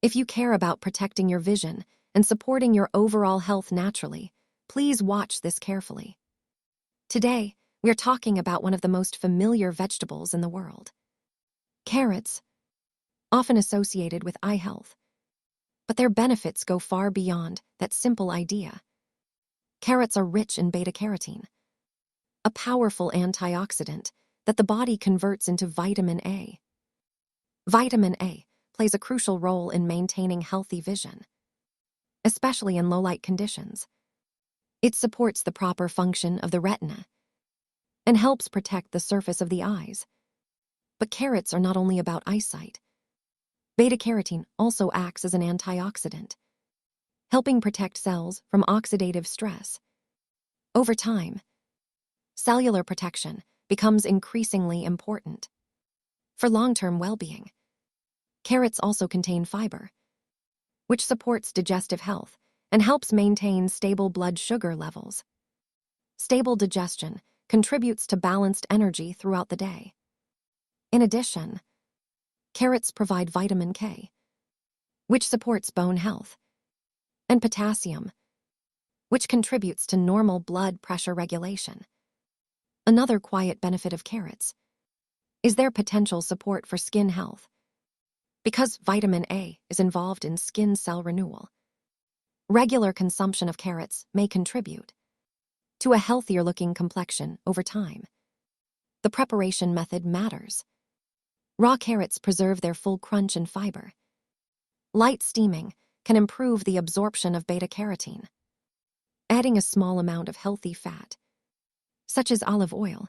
If you care about protecting your vision and supporting your overall health naturally, please watch this carefully. Today, we're talking about one of the most familiar vegetables in the world. Carrots, often associated with eye health. But their benefits go far beyond that simple idea. Carrots are rich in beta-carotene, a powerful antioxidant that the body converts into vitamin A. Vitamin A plays a crucial role in maintaining healthy vision, especially in low-light conditions. It supports the proper function of the retina and helps protect the surface of the eyes. But carrots are not only about eyesight. Beta-carotene also acts as an antioxidant, helping protect cells from oxidative stress. Over time, cellular protection becomes increasingly important. For long-term well-being, carrots also contain fiber, which supports digestive health and helps maintain stable blood sugar levels. Stable digestion contributes to balanced energy throughout the day. In addition, carrots provide vitamin K, which supports bone health, and potassium, which contributes to normal blood pressure regulation. Another quiet benefit of carrots is their potential support for skin health. Because vitamin A is involved in skin cell renewal, regular consumption of carrots may contribute to a healthier-looking complexion over time. The preparation method matters. Raw carrots preserve their full crunch and fiber. Light steaming can improve the absorption of beta-carotene. Adding a small amount of healthy fat, such as olive oil,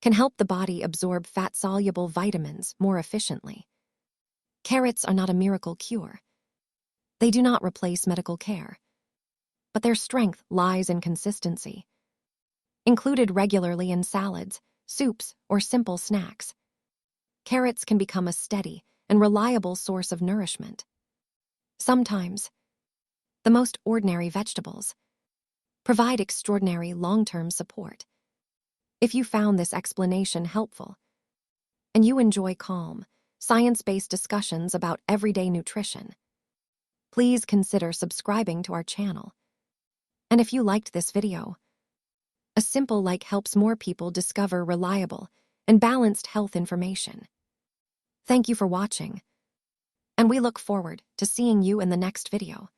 can help the body absorb fat-soluble vitamins more efficiently. Carrots are not a miracle cure. They do not replace medical care, but their strength lies in consistency. Included regularly in salads, soups, or simple snacks, carrots can become a steady and reliable source of nourishment. Sometimes, the most ordinary vegetables provide extraordinary long-term support. If you found this explanation helpful, and you enjoy calm, science-based discussions about everyday nutrition, please consider subscribing to our channel. And if you liked this video, a simple like helps more people discover reliable and balanced health information. Thank you for watching, and we look forward to seeing you in the next video.